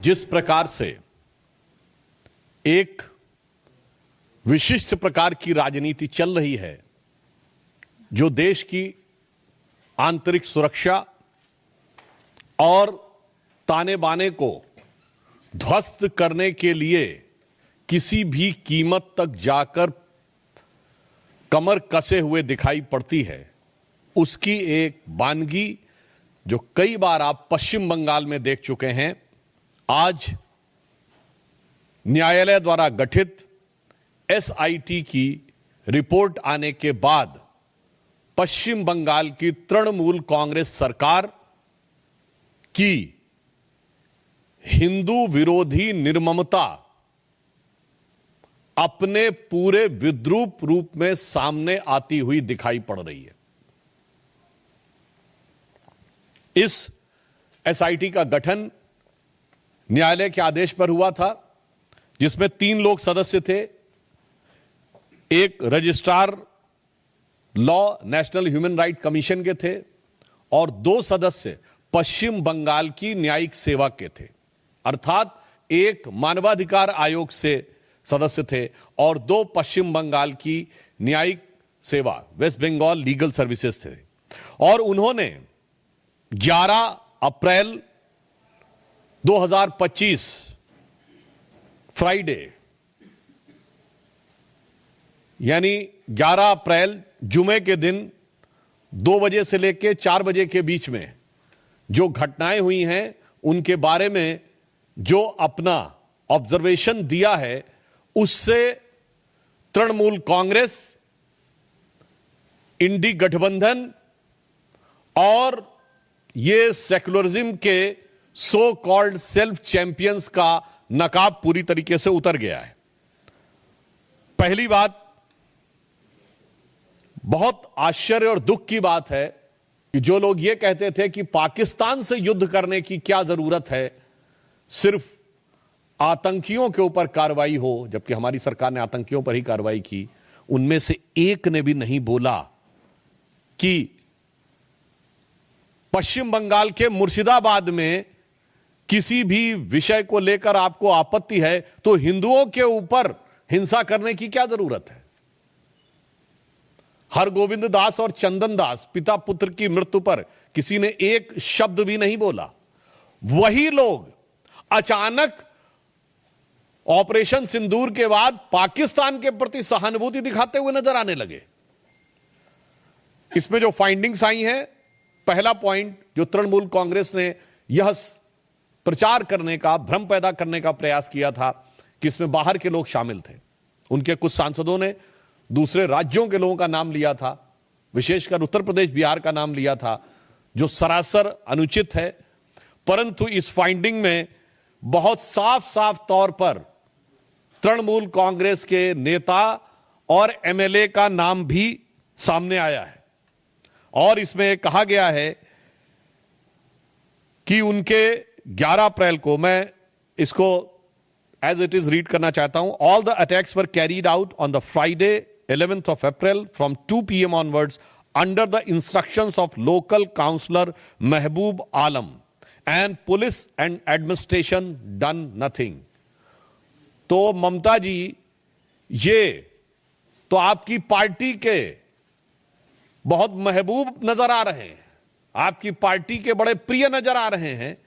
जिस प्रकार से एक विशिष्ट प्रकार की राजनीति चल रही है जो देश की आंतरिक सुरक्षा और ताने बाने को ध्वस्त करने के लिए किसी भी कीमत तक जाकर कमर कसे हुए दिखाई पड़ती है, उसकी एक वानगी जो कई बार आप पश्चिम बंगाल में देख चुके हैं। आज न्यायालय द्वारा गठित एसआईटी की रिपोर्ट आने के बाद पश्चिम बंगाल की तृणमूल कांग्रेस सरकार की हिंदू विरोधी निर्ममता अपने पूरे विद्रूप रूप में सामने आती हुई दिखाई पड़ रही है। इस एसआईटी का गठन न्यायालय के आदेश पर हुआ था, जिसमें 3 लोग सदस्य थे। एक registrar law national human right commission के थे और 2 सदस्य पश्चिम बंगाल की न्यायिक सेवा के थे, अर्थात एक मानवाधिकार आयोग से सदस्य थे और 2 पश्चिम बंगाल की न्यायिक सेवा वेस्ट बंगाल लीगल सर्विसेज थे। और उन्होंने 11 अप्रैल 2025 फ्राइडे यानी 11 अप्रैल जुमे के दिन 2 बजे से लेकर 4 बजे के बीच में जो घटनाएं हुई हैं उनके बारे में जो अपना ऑब्जर्वेशन दिया है, उससे तृणमूल कांग्रेस, इंडी गठबंधन और ये सेक्युलरिज्म के सो कॉल्ड सेल्फ चैंपियंस का नकाब पूरी तरीके से उतर गया है। पहली बात, बहुत आश्चर्य और दुख की बात है कि जो लोग ये कहते थे कि पाकिस्तान से युद्ध करने की क्या जरूरत है, सिर्फ आतंकियों के ऊपर कार्रवाई हो, जबकि हमारी सरकार ने आतंकियों पर ही कार्रवाई की, उनमें से एक ने भी नहीं बोला कि पश्चिम बंगाल के मुर्शिदाबाद में किसी भी विषय को लेकर आपको आपत्ति है तो हिंदुओं के ऊपर हिंसा करने की क्या जरूरत है। हरगोविंद दास और चंदन दास पिता पुत्र की मृत्यु पर किसी ने एक शब्द भी नहीं बोला। वही लोग अचानक ऑपरेशन सिंदूर के बाद पाकिस्तान के प्रति सहानुभूति दिखाते हुए नजर आने लगे। इसमें जो फाइंडिंग्स आई हैं, पहला पॉइंट जो तृणमूल कांग्रेस ने यह प्रचार करने का, भ्रम पैदा करने का प्रयास किया था कि इसमें बाहर के लोग शामिल थे। उनके कुछ सांसदों ने दूसरे राज्यों के लोगों का नाम लिया था, विशेषकर उत्तर प्रदेश बिहार का नाम लिया था, जो सरासर अनुचित है। परंतु इस फाइंडिंग में बहुत साफ साफ तौर पर तृणमूल कांग्रेस के नेता और एमएलए का नाम भी सामने आया है। और इसमें कहा गया है कि उनके 11 अप्रैल को, मैं इसको एज इट इज रीड करना चाहता हूं। All the attacks were carried out on the Friday 11th of April from 2 PM onwards under the instructions of local councillor Mehboob Alam and police and administration done nothing। तो ममता जी, ये तो आपकी party के बहुत महबूब नजर आ रहे हैं, आपकी पार्टी के बड़े प्रिय नजर आ रहे हैं।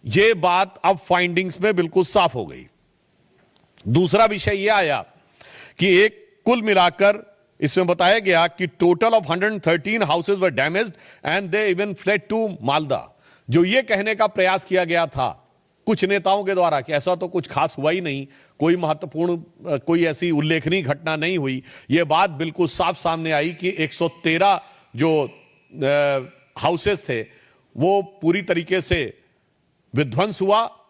ये बात अब फाइंडिंग्स में बिल्कुल साफ हो गई। दूसरा विषय यह आया कि एक कुल मिलाकर इसमें बताया गया कि total of 113 houses were damaged and they even fled to Malda. जो ये कहने का प्रयास किया गया था कुछ नेताओं के द्वारा कि ऐसा तो कुछ खास हुआ ही नहीं, कोई महत्वपूर्ण, कोई ऐसी उल्लेखनीय घटना नहीं हुई, ये बात बिल्कुल साफ सामने आई कि 113 जो हाउसेस थे वो पूरी तरीके से विध्वंस हुआ। और